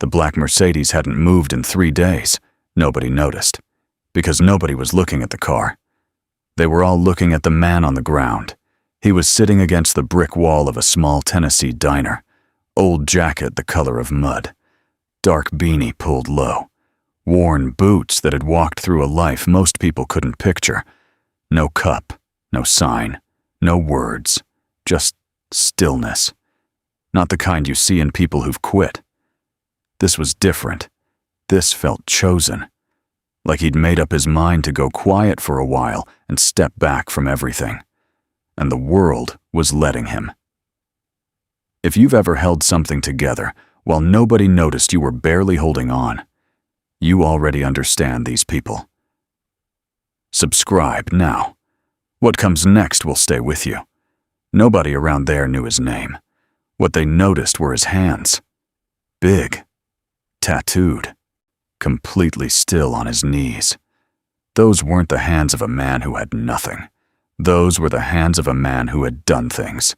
The black Mercedes hadn't moved in 3 days. Nobody noticed, because nobody was looking at the car. They were all looking at the man on the ground. He was sitting against the brick wall of a small Tennessee diner. Old jacket the color of mud. Dark beanie pulled low. Worn boots that had walked through a life most people couldn't picture. No cup, no sign, no words, just stillness. Not the kind you see in people who've quit. This was different. This felt chosen. Like he'd made up his mind to go quiet for a while and step back from everything. And the world was letting him. If you've ever held something together while nobody noticed you were barely holding on, you already understand these people. Subscribe now. What comes next will stay with you. Nobody around there knew his name. What they noticed were his hands. Big. Tattooed. Completely still on his knees. Those weren't the hands of a man who had nothing. Those were the hands of a man who had done things.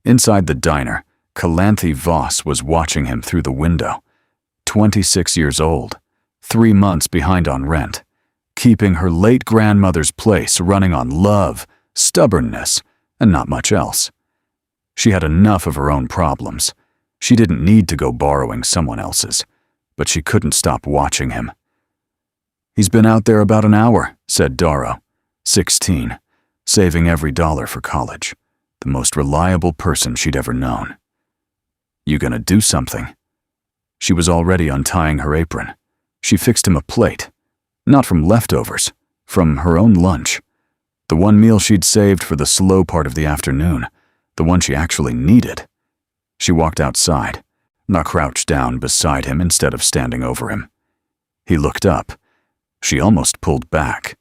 Inside the diner, Calanthe Voss was watching him through the window. 26 years old, 3 months behind on rent, keeping her late grandmother's place running on love, stubbornness, and not much else. She had enough of her own problems. She didn't need to go borrowing someone else's, but she couldn't stop watching him. "He's been out there about an hour," said Darrow, 16, saving every dollar for college, the most reliable person she'd ever known. "You gonna do something?" She was already untying her apron. She fixed him a plate, not from leftovers, from her own lunch, the one meal she'd saved for the slow part of the afternoon, the one she actually needed. She walked outside, now crouched down beside him instead of standing over him. He looked up. She almost pulled back,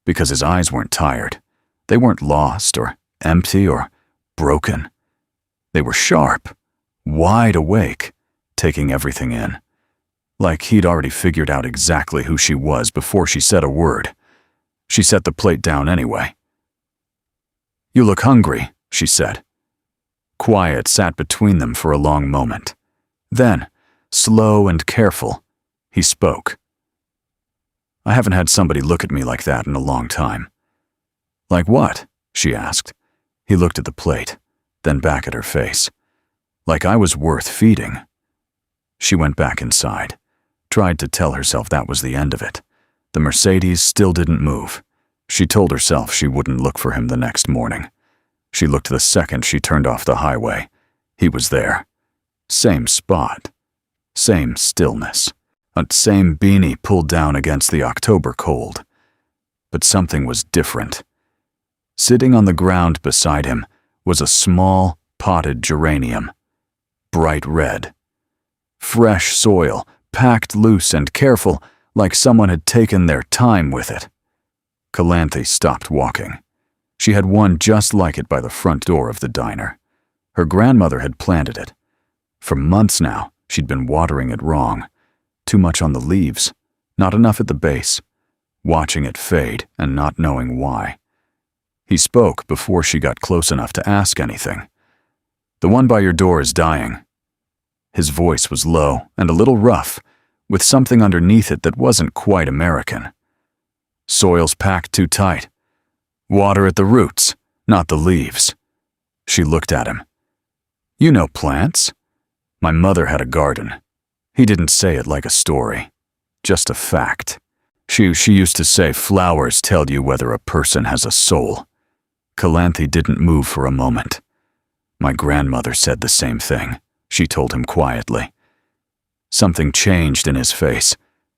because his eyes weren't tired. They weren't lost or empty or broken. They were sharp, wide awake, taking everything in. Like he'd already figured out exactly who she was before she said a word. She set the plate down anyway. "You look hungry," she said. Quiet sat between them for a long moment. Then, slow and careful, he spoke. "I haven't had somebody look at me like that in a long time." "Like what?" she asked. He looked at the plate, then back at her face. "Like I was worth feeding." She went back inside, tried to tell herself that was the end of it. The Mercedes still didn't move. She told herself she wouldn't look for him the next morning. She looked the second she turned off the highway. He was there. Same spot. Same stillness. A same beanie pulled down against the October cold. But something was different. Sitting on the ground beside him was a small, potted geranium. Bright red. Fresh soil, packed loose and careful, like someone had taken their time with it. Calanthe stopped walking. She had one just like it by the front door of the diner. Her grandmother had planted it. For months now, she'd been watering it wrong. Too much on the leaves, not enough at the base. Watching it fade and not knowing why. He spoke before she got close enough to ask anything. "The one by your door is dying." His voice was low and a little rough, with something underneath it that wasn't quite American. "Soil's packed too tight. Water at the roots, not the leaves." She looked at him. "You know plants?" "My mother had a garden." He didn't say it like a story, just a fact. She used to say flowers tell you whether a person has a soul. Calanthe didn't move for a moment. "My grandmother said the same thing," she told him quietly. Something changed in his face.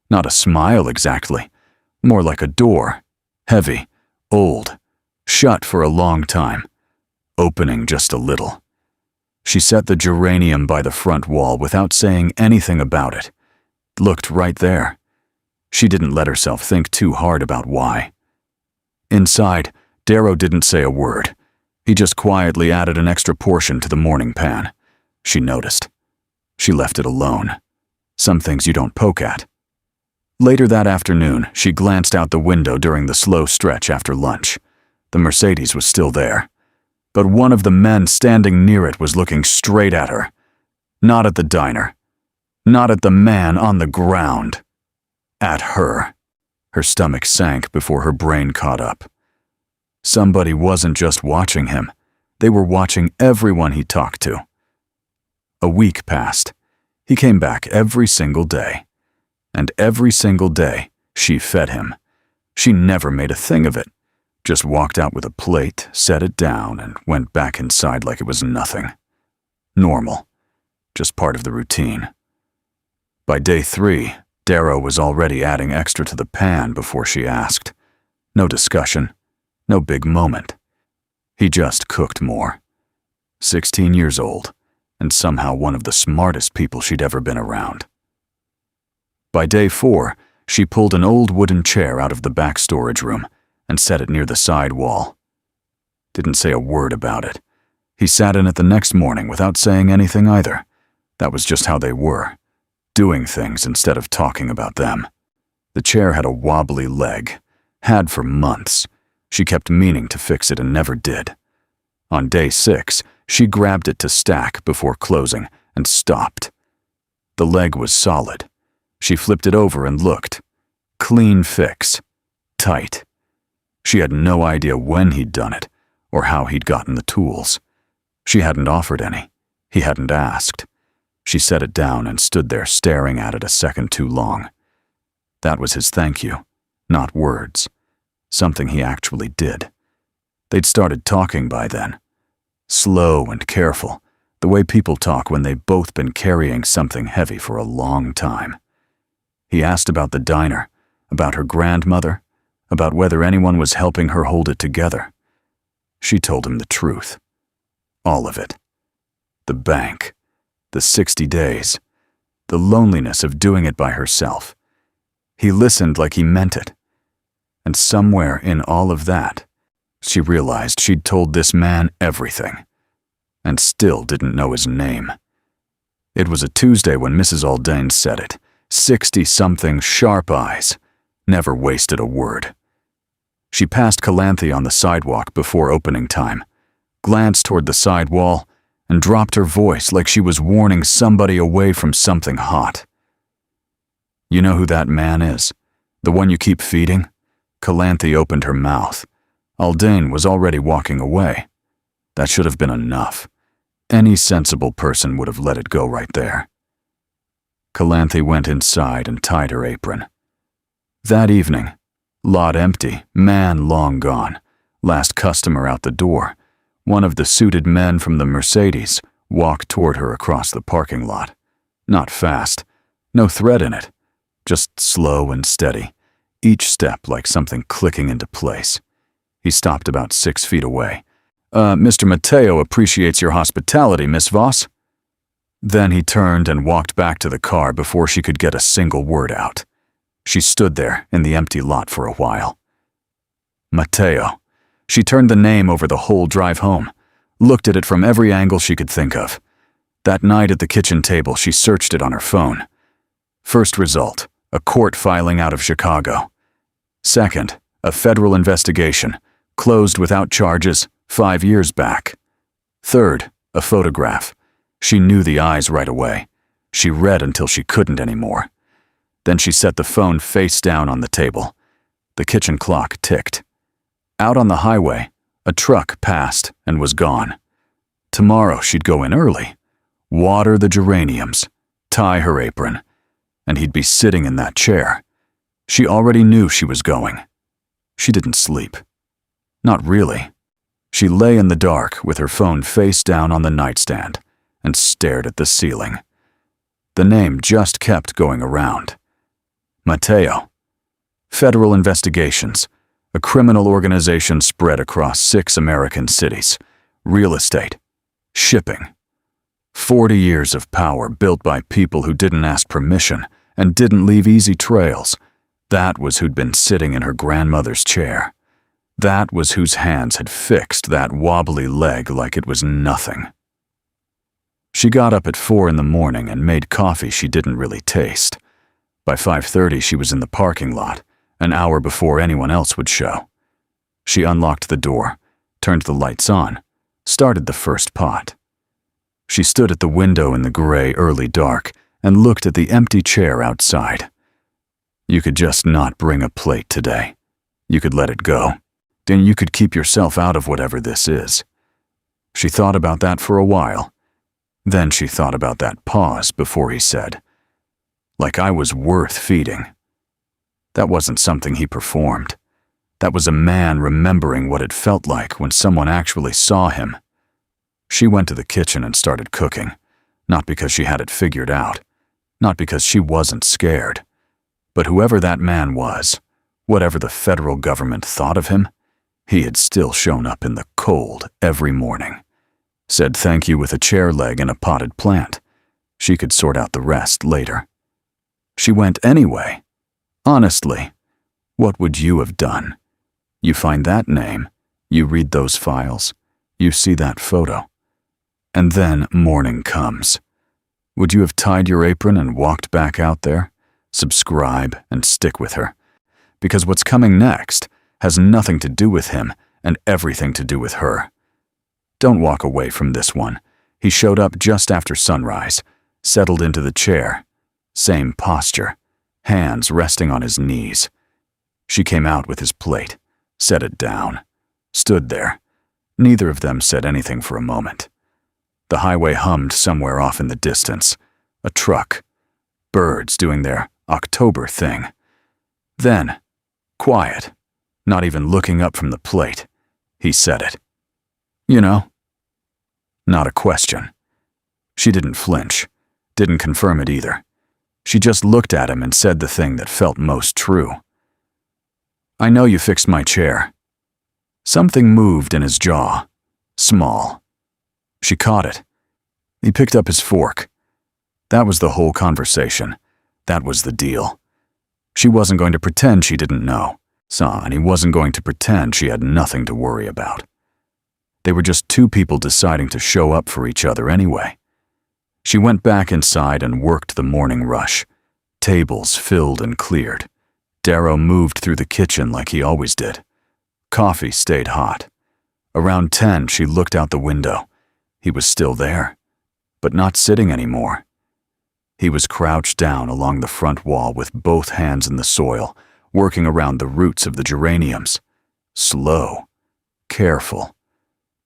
Not a smile exactly, more like a door. Heavy, old, shut for a long time, opening just a little. She set the geranium by the front wall without saying anything about it. Looked right there. She didn't let herself think too hard about why. Inside, Darrow didn't say a word. He just quietly added an extra portion to the morning pan. She noticed. She left it alone. Some things you don't poke at. Later that afternoon, she glanced out the window during the slow stretch after lunch. The Mercedes was still there. But one of the men standing near it was looking straight at her. Not at the diner. Not at the man on the ground. At her. Her stomach sank before her brain caught up. Somebody wasn't just watching him. They were watching everyone he talked to. A week passed. He came back every single day. And every single day, she fed him. She never made a thing of it. Just walked out with a plate, set it down, and went back inside like it was nothing. Normal. Just part of the routine. By day 3, Darrow was already adding extra to the pan before she asked. No discussion. No big moment. He just cooked more. 16 years old, and somehow one of the smartest people she'd ever been around. By day 4, she pulled an old wooden chair out of the back storage room and set it near the side wall. Didn't say a word about it. He sat in it the next morning without saying anything either. That was just how they were, doing things instead of talking about them. The chair had a wobbly leg, had for months. She kept meaning to fix it and never did. On day 6, she grabbed it to stack before closing and stopped. The leg was solid. She flipped it over and looked. Clean fix. Tight. She had no idea when he'd done it or how he'd gotten the tools. She hadn't offered any. He hadn't asked. She set it down and stood there staring at it a second too long. That was his thank you, not words. Something he actually did. They'd started talking by then. Slow and careful, the way people talk when they've both been carrying something heavy for a long time. He asked about the diner, about her grandmother, about whether anyone was helping her hold it together. She told him the truth. All of it. The bank. The 60 days. The loneliness of doing it by herself. He listened like he meant it. And somewhere in all of that, she realized she'd told this man everything, and still didn't know his name. It was a Tuesday when Mrs. Aldane said it. 60-something sharp eyes. Never wasted a word. She passed Calanthe on the sidewalk before opening time, glanced toward the side wall, and dropped her voice like she was warning somebody away from something hot. You know who that man is? The one you keep feeding? Calanthe opened her mouth. Aldane was already walking away. That should have been enough. Any sensible person would have let it go right there. Calanthe went inside and tied her apron. That evening, lot empty, man long gone, last customer out the door, one of the suited men from the Mercedes walked toward her across the parking lot. Not fast, no threat in it, just slow and steady, each step like something clicking into place. He stopped about 6 feet away. Mr. Matteo appreciates your hospitality, Miss Voss." Then he turned and walked back to the car before she could get a single word out. She stood there in the empty lot for a while. Matteo. She turned the name over the whole drive home, looked at it from every angle she could think of. That night at the kitchen table, she searched it on her phone. First result, a court filing out of Chicago. Second, a federal investigation, closed without charges 5 years back. Third, a photograph. She knew the eyes right away. She read until she couldn't anymore. Then she set the phone face down on the table. The kitchen clock ticked. Out on the highway, a truck passed and was gone. Tomorrow she'd go in early, water the geraniums, tie her apron, and he'd be sitting in that chair. She already knew she was going. She didn't sleep. Not really. She lay in the dark with her phone face down on the nightstand and stared at the ceiling. The name just kept going around. Matteo. Federal investigations. A criminal organization spread across 6 American cities. Real estate. Shipping. 40 years of power built by people who didn't ask permission and didn't leave easy trails. That was who'd been sitting in her grandmother's chair. That was whose hands had fixed that wobbly leg like it was nothing. She got up at 4 in the morning and made coffee she didn't really taste. By 5:30 she was in the parking lot, an hour before anyone else would show. She unlocked the door, turned the lights on, started the first pot. She stood at the window in the gray early dark and looked at the empty chair outside. You could just not bring a plate today. You could let it go. Then you could keep yourself out of whatever this is. She thought about that for a while. Then she thought about that pause before he said, "Like I was worth feeding." That wasn't something he performed. That was a man remembering what it felt like when someone actually saw him. She went to the kitchen and started cooking, not because she had it figured out, not because she wasn't scared, but whoever that man was, whatever the federal government thought of him, he had still shown up in the cold every morning. Said thank you with a chair leg and a potted plant. She could sort out the rest later. She went anyway. Honestly, what would you have done? You find that name, you read those files, you see that photo. And then morning comes. Would you have tied your apron and walked back out there, subscribe and stick with her? Because what's coming next has nothing to do with him and everything to do with her. Don't walk away from this one. He showed up just after sunrise, settled into the chair. Same posture, hands resting on his knees. She came out with his plate, set it down, stood there. Neither of them said anything for a moment. The highway hummed somewhere off in the distance. A truck. Birds doing their October thing. Then, quiet, not even looking up from the plate, he said it. You know? Not a question. She didn't flinch, didn't confirm it either. She just looked at him and said the thing that felt most true. I know you fixed my chair. Something moved in his jaw, small. She caught it. He picked up his fork. That was the whole conversation. That was the deal. She wasn't going to pretend she didn't know, and he wasn't going to pretend she had nothing to worry about. They were just two people deciding to show up for each other anyway. She went back inside and worked the morning rush. Tables filled and cleared. Darrow moved through the kitchen like he always did. Coffee stayed hot. Around 10, she looked out the window. He was still there, but not sitting anymore. He was crouched down along the front wall with both hands in the soil, working around the roots of the geraniums. Slow, careful,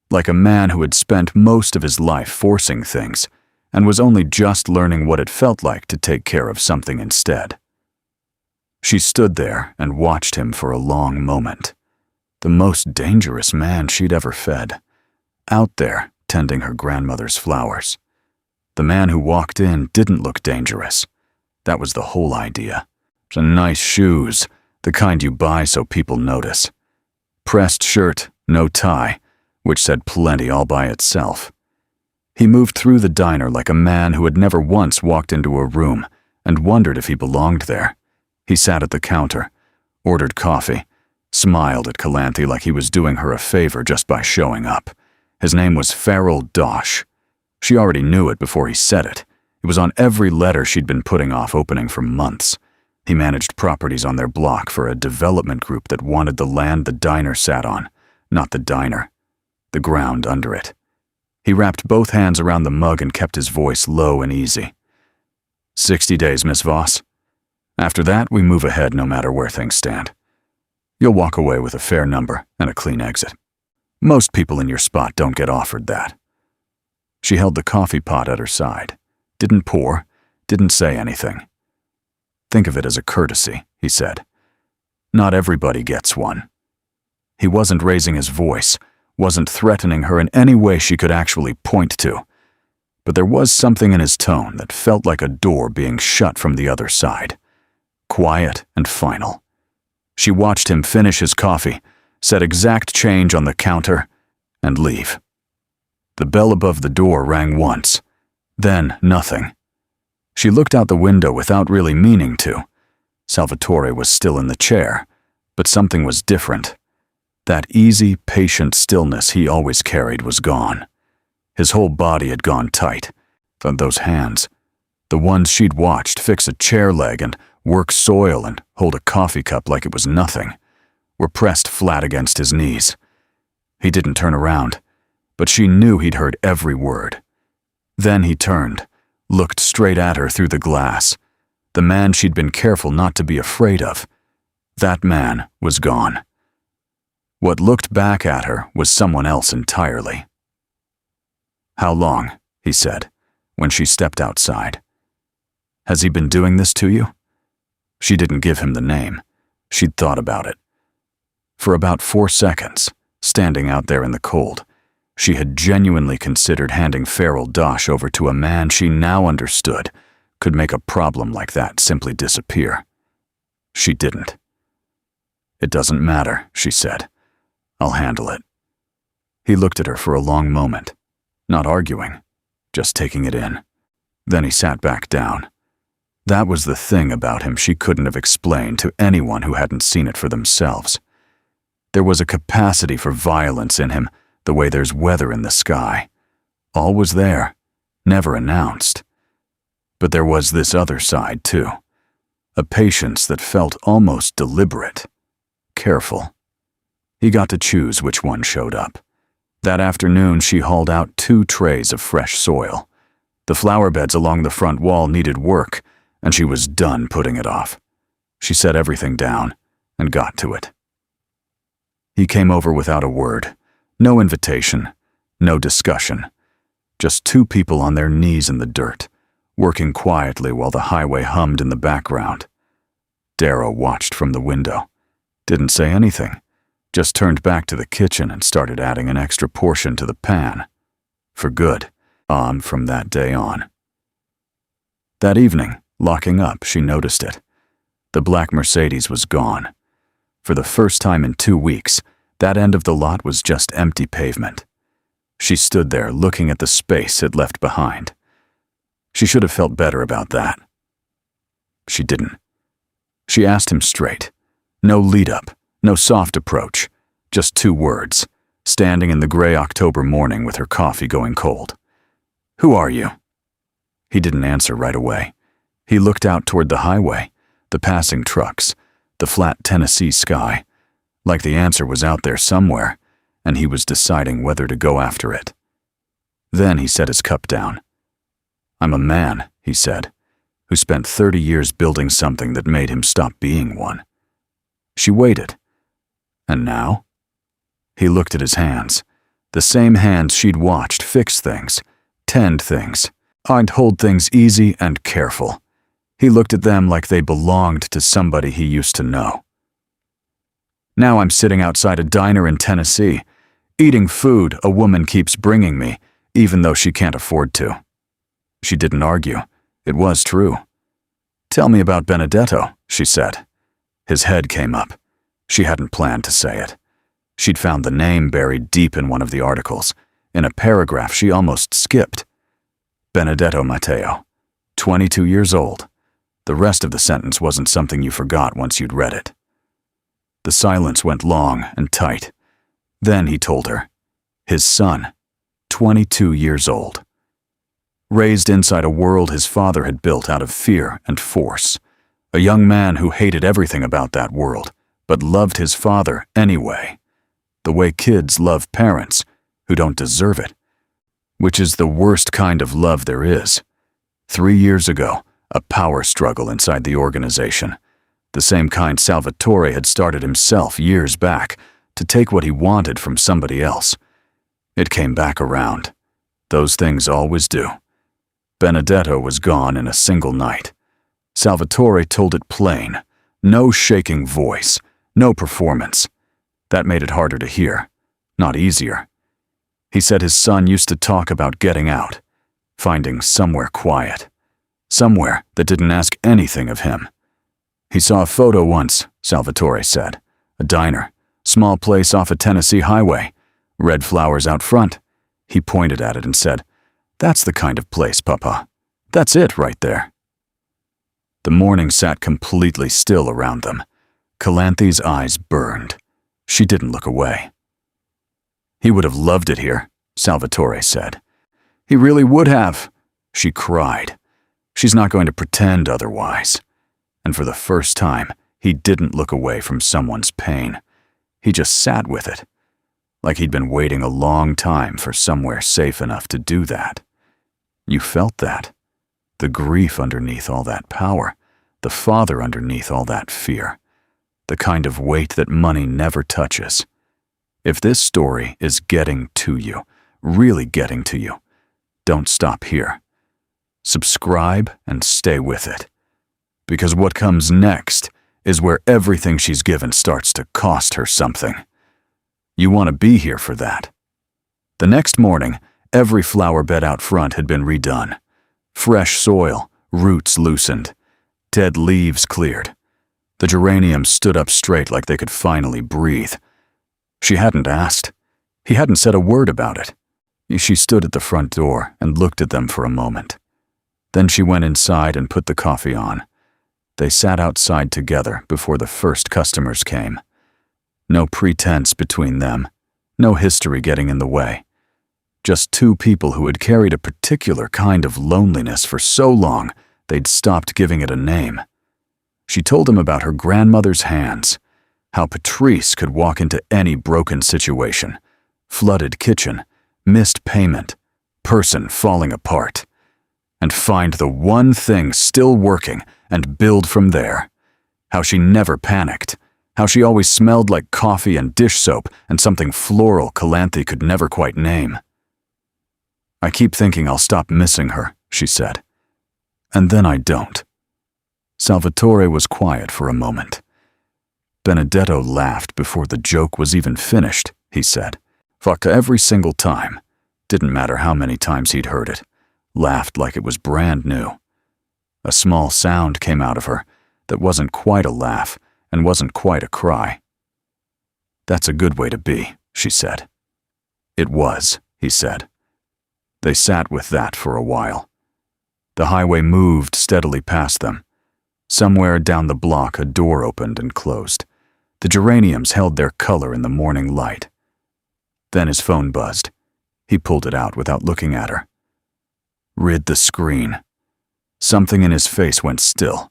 like a man who had spent most of his life forcing things and was only just learning what it felt like to take care of something instead. She stood there and watched him for a long moment. The most dangerous man she'd ever fed. Out there, tending her grandmother's flowers. The man who walked in didn't look dangerous. That was the whole idea. Some nice shoes, the kind you buy so people notice. Pressed shirt, no tie, which said plenty all by itself. He moved through the diner like a man who had never once walked into a room and wondered if he belonged there. He sat at the counter, ordered coffee, smiled at Calanthe like he was doing her a favor just by showing up. His name was Farrell Dosh. She already knew it before he said it. It was on every letter she'd been putting off opening for months. He managed properties on their block for a development group that wanted the land the diner sat on, not the diner, the ground under it. He wrapped both hands around the mug and kept his voice low and easy. 60 days, Miss Voss. After that, we move ahead no matter where things stand. You'll walk away with a fair number and a clean exit. Most people in your spot don't get offered that. She held the coffee pot at her side, didn't pour, didn't say anything. Think of it as a courtesy, he said. Not everybody gets one. He wasn't raising his voice, wasn't threatening her in any way she could actually point to. But there was something in his tone that felt like a door being shut from the other side. Quiet and final. She watched him finish his coffee, set exact change on the counter, and leave. The bell above the door rang once, then nothing. She looked out the window without really meaning to. Salvatore was still in the chair, but something was different. That easy, patient stillness he always carried was gone. His whole body had gone tight. Those hands, the ones she'd watched fix a chair leg and work soil and hold a coffee cup like it was nothing, were pressed flat against his knees. He didn't turn around, but she knew he'd heard every word. Then he turned, looked straight at her through the glass. The man she'd been careful not to be afraid of. That man was gone. What looked back at her was someone else entirely. "How long?" he said, when she stepped outside. "Has he been doing this to you?" She didn't give him the name. She'd thought about it. For about 4 seconds, standing out there in the cold, she had genuinely considered handing Feral Dosh over to a man she now understood could make a problem like that simply disappear. She didn't. "It doesn't matter," she said. "I'll handle it." He looked at her for a long moment, not arguing, just taking it in. Then he sat back down. That was the thing about him she couldn't have explained to anyone who hadn't seen it for themselves. There was a capacity for violence in him, the way there's weather in the sky. All was there, never announced. But there was this other side, too. A patience that felt almost deliberate, careful. He got to choose which one showed up. That afternoon, she hauled out 2 trays of fresh soil. The flower beds along the front wall needed work, and she was done putting it off. She set everything down and got to it. He came over without a word. No invitation, no discussion. Just 2 people on their knees in the dirt, working quietly while the highway hummed in the background. Darrow watched from the window. Didn't say anything. Just turned back to the kitchen and started adding an extra portion to the pan. For good, from that day on. That evening, locking up, she noticed it. The black Mercedes was gone. For the first time in 2 weeks, that end of the lot was just empty pavement. She stood there looking at the space it left behind. She should have felt better about that. She didn't. She asked him straight. No lead-up, no soft approach, just 2 words, standing in the gray October morning with her coffee going cold. "Who are you?" He didn't answer right away. He looked out toward the highway, the passing trucks, the flat Tennessee sky, like the answer was out there somewhere, and he was deciding whether to go after it. Then he set his cup down. "I'm a man," he said, "who spent 30 years building something that made him stop being one." She waited. And now? He looked at his hands, the same hands she'd watched fix things, tend things, and hold things easy and careful. He looked at them like they belonged to somebody he used to know. "Now I'm sitting outside a diner in Tennessee, eating food a woman keeps bringing me, even though she can't afford to." She didn't argue. It was true. "Tell me about Benedetto," she said. His head came up. She hadn't planned to say it. She'd found the name buried deep in one of the articles, in a paragraph she almost skipped. Benedetto Matteo, 22 years old. The rest of the sentence wasn't something you forgot once you'd read it. The silence went long and tight. Then he told her. His son, 22 years old. Raised inside a world his father had built out of fear and force. A young man who hated everything about that world, but loved his father anyway. The way kids love parents who don't deserve it. Which is the worst kind of love there is. 3 years ago, a power struggle inside the organization. The same kind Salvatore had started himself years back to take what he wanted from somebody else. It came back around. Those things always do. Benedetto was gone in a single night. Salvatore told it plain. No shaking voice, no performance. That made it harder to hear, not easier. He said his son used to talk about getting out, finding somewhere quiet, somewhere that didn't ask anything of him. He saw a photo once, Salvatore said. A diner, small place off a Tennessee highway, red flowers out front. He pointed at it and said, "That's the kind of place, Papa. That's it right there." The morning sat completely still around them. Calanthe's eyes burned. She didn't look away. "He would have loved it here," Salvatore said. "He really would have," she cried. She's not going to pretend otherwise. And for the first time, he didn't look away from someone's pain. He just sat with it, like he'd been waiting a long time for somewhere safe enough to do that. You felt that. The grief underneath all that power, the father underneath all that fear, the kind of weight that money never touches. If this story is getting to you, really getting to you, don't stop here. Subscribe and stay with it. Because what comes next is where everything she's given starts to cost her something. You want to be here for that. The next morning, every flower bed out front had been redone. Fresh soil, roots loosened, dead leaves cleared. The geraniums stood up straight like they could finally breathe. She hadn't asked. He hadn't said a word about it. She stood at the front door and looked at them for a moment. Then she went inside and put the coffee on. They sat outside together before the first customers came. No pretense between them, no history getting in the way. Just two people who had carried a particular kind of loneliness for so long they'd stopped giving it a name. She told him about her grandmother's hands, how Patrice could walk into any broken situation, flooded kitchen, missed payment, person falling apart, and find the one thing still working and build from there. How she never panicked, how she always smelled like coffee and dish soap and something floral Calanthe could never quite name. I keep thinking I'll stop missing her, she said. And then I don't. Salvatore was quiet for a moment. Benedetto laughed before the joke was even finished, he said. Fuck every single time. Didn't matter how many times he'd heard it. Laughed like it was brand new. A small sound came out of her that wasn't quite a laugh and wasn't quite a cry. That's a good way to be, she said. It was, he said. They sat with that for a while. The highway moved steadily past them. Somewhere down the block a door opened and closed. The geraniums held their color in the morning light. Then his phone buzzed. He pulled it out without looking at her. Rid the screen. Something in his face went still,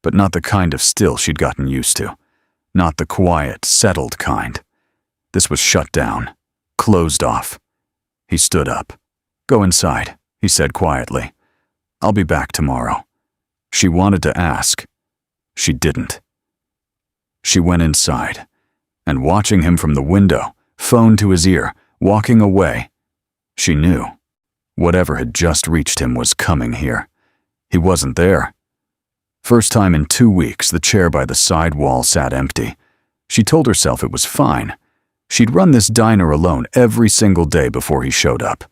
but not the kind of still she'd gotten used to. Not the quiet, settled kind. This was shut down, closed off. He stood up. Go inside, he said quietly. I'll be back tomorrow. She wanted to ask. She didn't. She went inside, and watching him from the window, phone to his ear, walking away, she knew. Whatever had just reached him was coming here. He wasn't there. First time in 2 weeks, the chair by the side wall sat empty. She told herself it was fine. She'd run this diner alone every single day before he showed up.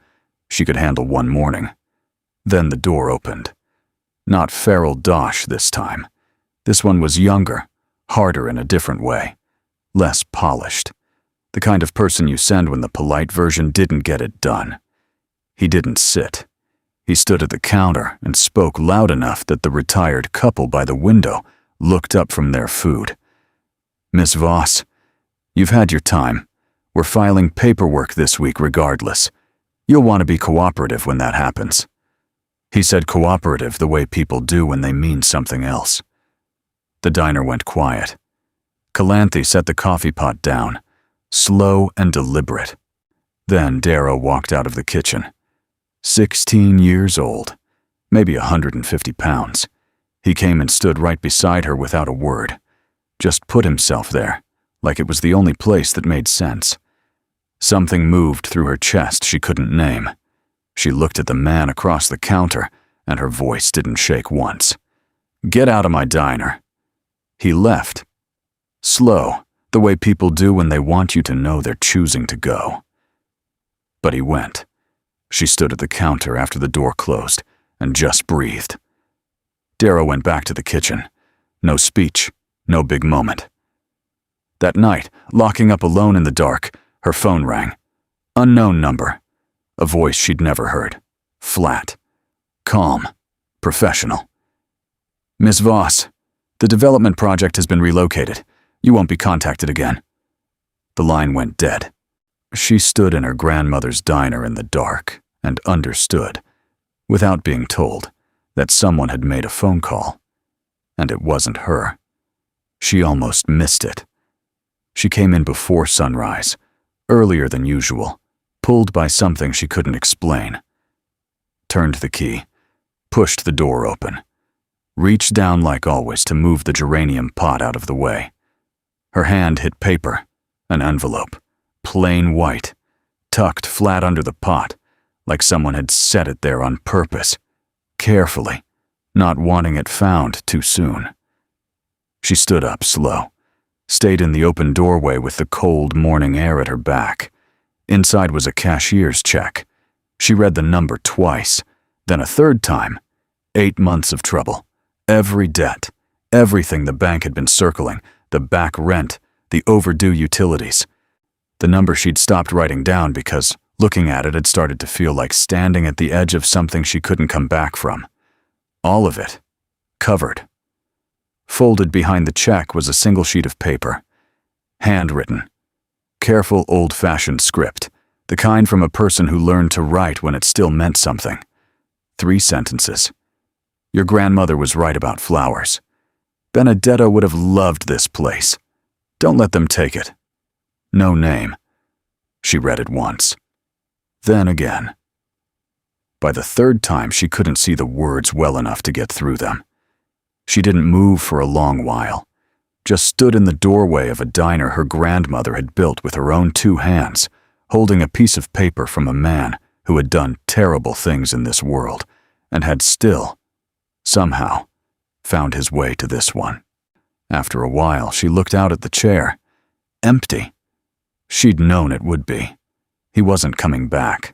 She could handle one morning. Then the door opened. Not feral Dosh this time. This one was younger, harder in a different way, less polished. The kind of person you send when the polite version didn't get it done. He didn't sit. He stood at the counter and spoke loud enough that the retired couple by the window looked up from their food. Miss Voss, you've had your time. We're filing paperwork this week regardless. You'll want to be cooperative when that happens. He said cooperative the way people do when they mean something else. The diner went quiet. Calanthe set the coffee pot down, slow and deliberate. Then Darrow walked out of the kitchen. 16 years old, maybe 150 pounds. He came and stood right beside her without a word. Just put himself there, like it was the only place that made sense. Something moved through her chest she couldn't name. She looked at the man across the counter, and her voice didn't shake once. Get out of my diner. He left. Slow, the way people do when they want you to know they're choosing to go. But he went. She stood at the counter after the door closed and just breathed. Darrow went back to the kitchen. No speech, no big moment. That night, locking up alone in the dark, her phone rang. Unknown number. A voice she'd never heard. Flat. Calm. Professional. Miss Voss, the development project has been relocated. You won't be contacted again. The line went dead. She stood in her grandmother's diner in the dark and understood, without being told, that someone had made a phone call. And it wasn't her. She almost missed it. She came in before sunrise, earlier than usual, pulled by something she couldn't explain. Turned the key, pushed the door open, reached down like always to move the geranium pot out of the way. Her hand hit paper, an envelope, plain white, tucked flat under the pot, like someone had set it there on purpose, carefully, not wanting it found too soon. She stood up slow, stayed in the open doorway with the cold morning air at her back. Inside was a cashier's check. She read the number twice, then a third time. 8 months of trouble. Every debt, everything the bank had been circling, the back rent, the overdue utilities. The number she'd stopped writing down because, looking at it, had started to feel like standing at the edge of something she couldn't come back from. All of it, covered. Folded behind the check was a single sheet of paper. Handwritten. Careful, old-fashioned script, the kind from a person who learned to write when it still meant something. 3 sentences. Your grandmother was right about flowers. Benedetto would have loved this place. Don't let them take it. No name. She read it once. Then again. By the third time, she couldn't see the words well enough to get through them. She didn't move for a long while, just stood in the doorway of a diner her grandmother had built with her own 2 hands, holding a piece of paper from a man who had done terrible things in this world and had still, somehow, found his way to this one. After a while, she looked out at the chair. Empty. She'd known it would be. He wasn't coming back.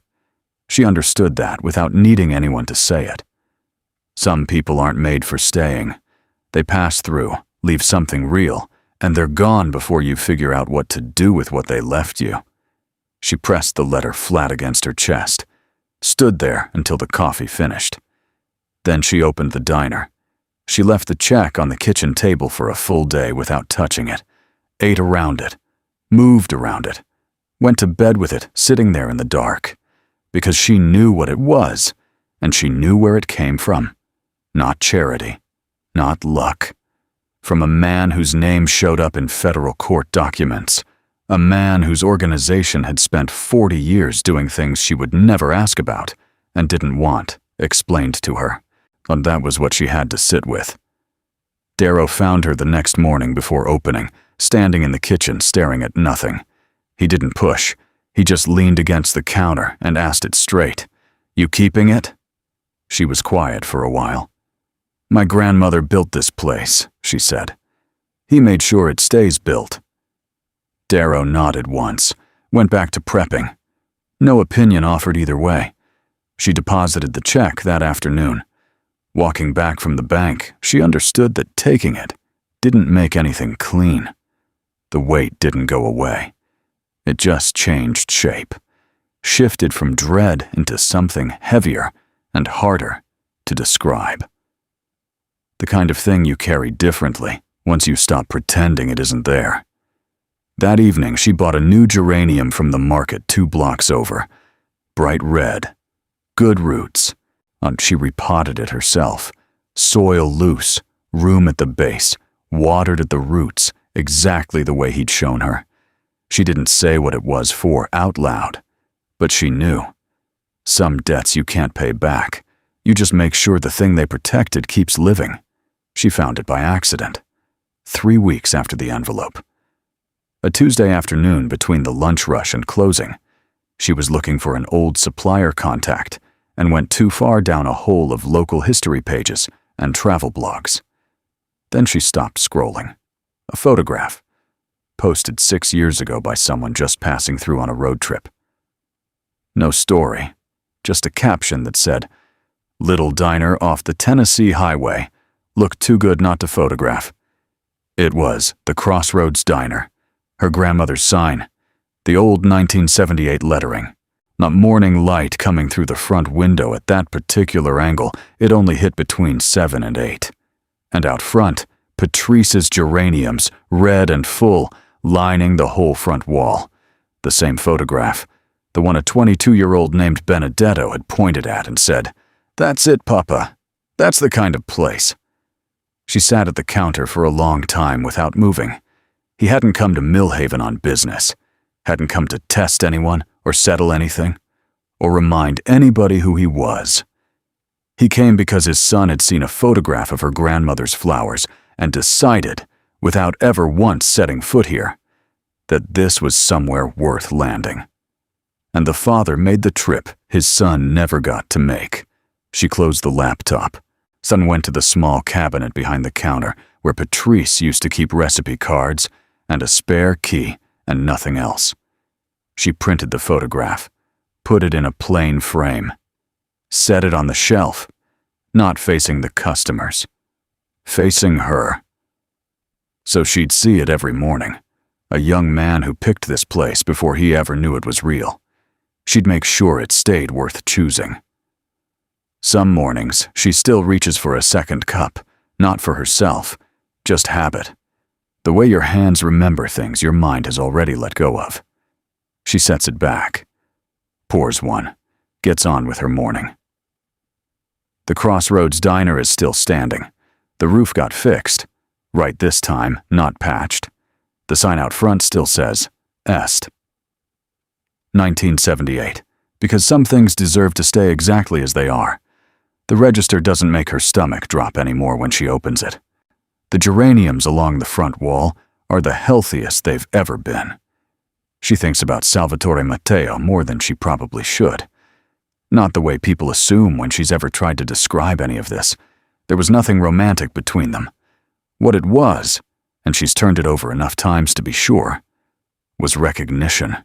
She understood that without needing anyone to say it. Some people aren't made for staying. They pass through, leave something real, and they're gone before you figure out what to do with what they left you. She pressed the letter flat against her chest, stood there until the coffee finished. Then she opened the diner. She left the check on the kitchen table for a full day without touching it, ate around it, moved around it, went to bed with it sitting there in the dark, because she knew what it was, and she knew where it came from. Not charity, not luck. From a man whose name showed up in federal court documents, a man whose organization had spent 40 years doing things she would never ask about and didn't want explained to her, and that was what she had to sit with. Darrow found her the next morning before opening, standing in the kitchen staring at nothing. He didn't push. He just leaned against the counter and asked it straight. "You keeping it?" She was quiet for a while. "My grandmother built this place," she said. "He made sure it stays built." Darrow nodded once, went back to prepping. No opinion offered either way. She deposited the check that afternoon. Walking back from the bank, she understood that taking it didn't make anything clean. The weight didn't go away. It just changed shape, shifted from dread into something heavier and harder to describe. The kind of thing you carry differently once you stop pretending it isn't there. That evening, she bought a new geranium from the market 2 blocks over. Bright red. Good roots. And she repotted it herself. Soil loose, room at the base, watered at the roots, exactly the way he'd shown her. She didn't say what it was for out loud, but she knew. Some debts you can't pay back. You just make sure the thing they protected keeps living. She found it by accident. 3 weeks after the envelope. A Tuesday afternoon between the lunch rush and closing. She was looking for an old supplier contact and went too far down a hole of local history pages and travel blogs. Then she stopped scrolling. A photograph, posted 6 years ago by someone just passing through on a road trip. No story, just a caption that said, "Little diner off the Tennessee highway. Looked too good not to photograph." It was the Crossroads Diner, her grandmother's sign, the old 1978 lettering. Not morning light coming through the front window at that particular angle, it only hit between 7 and 8. And out front, Patrice's geraniums, red and full, lining the whole front wall. The same photograph, the one a 22-year-old named Benedetto had pointed at and said, "That's it, Papa. That's the kind of place." She sat at the counter for a long time without moving. He hadn't come to Millhaven on business, hadn't come to test anyone or settle anything, or remind anybody who he was. He came because his son had seen a photograph of her grandmother's flowers and decided, without ever once setting foot here, that this was somewhere worth landing. And the father made the trip his son never got to make. She closed the laptop. Son went to the small cabinet behind the counter where Patrice used to keep recipe cards and a spare key and nothing else. She printed the photograph, put it in a plain frame, set it on the shelf, not facing the customers, facing her. So she'd see it every morning, a young man who picked this place before he ever knew it was real. She'd make sure it stayed worth choosing. Some mornings, she still reaches for a second cup, not for herself, just habit. The way your hands remember things your mind has already let go of. She sets it back, pours one, gets on with her morning. The Crossroads Diner is still standing. The roof got fixed, right this time, not patched. The sign out front still says, Est. 1978, because some things deserve to stay exactly as they are. The register doesn't make her stomach drop anymore when she opens it. The geraniums along the front wall are the healthiest they've ever been. She thinks about Salvatore Matteo more than she probably should. Not the way people assume when she's ever tried to describe any of this. There was nothing romantic between them. What it was, and she's turned it over enough times to be sure, was recognition.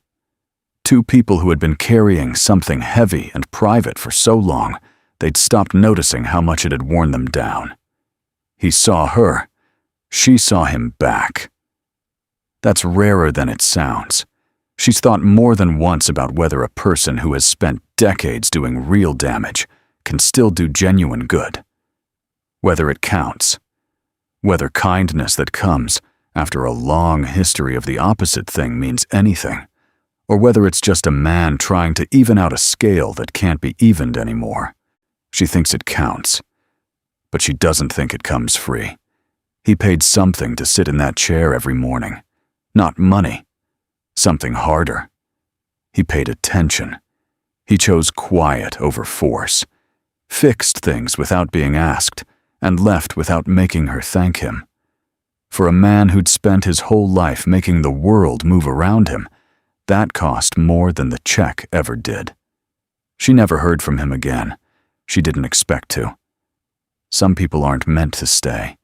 Two people who had been carrying something heavy and private for so long, they'd stopped noticing how much it had worn them down. He saw her. She saw him back. That's rarer than it sounds. She's thought more than once about whether a person who has spent decades doing real damage can still do genuine good. Whether it counts. Whether kindness that comes after a long history of the opposite thing means anything. Or whether it's just a man trying to even out a scale that can't be evened anymore. She thinks it counts. But she doesn't think it comes free. He paid something to sit in that chair every morning. Not money. Something harder. He paid attention. He chose quiet over force. Fixed things without being asked, and left without making her thank him. For a man who'd spent his whole life making the world move around him, that cost more than the check ever did. She never heard from him again. She didn't expect to. Some people aren't meant to stay.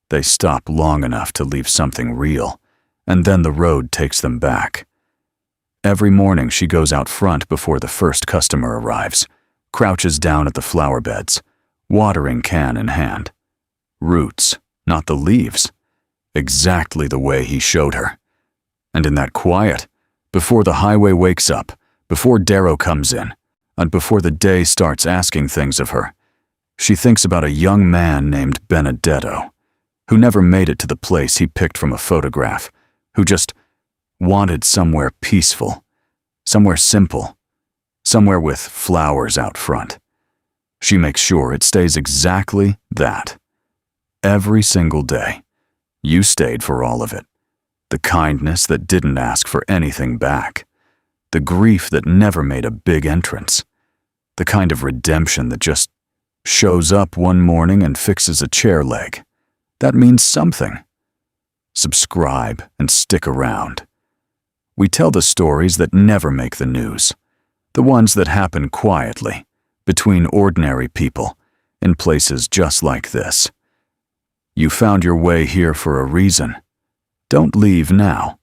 They stop long enough to leave something real, and then the road takes them back. Every morning she goes out front before the first customer arrives, crouches down at the flower beds, watering can in hand. Roots, not the leaves. Exactly the way he showed her. And in that quiet, before the highway wakes up, before Darrow comes in, and before the day starts asking things of her, she thinks about a young man named Benedetto, who never made it to the place he picked from a photograph, who just wanted somewhere peaceful, somewhere simple, somewhere with flowers out front. She makes sure it stays exactly that. Every single day. You stayed for all of it. The kindness that didn't ask for anything back. The grief that never made a big entrance. The kind of redemption that just shows up one morning and fixes a chair leg. That means something. Subscribe and stick around. We tell the stories that never make the news. The ones that happen quietly, between ordinary people, in places just like this. You found your way here for a reason. Don't leave now.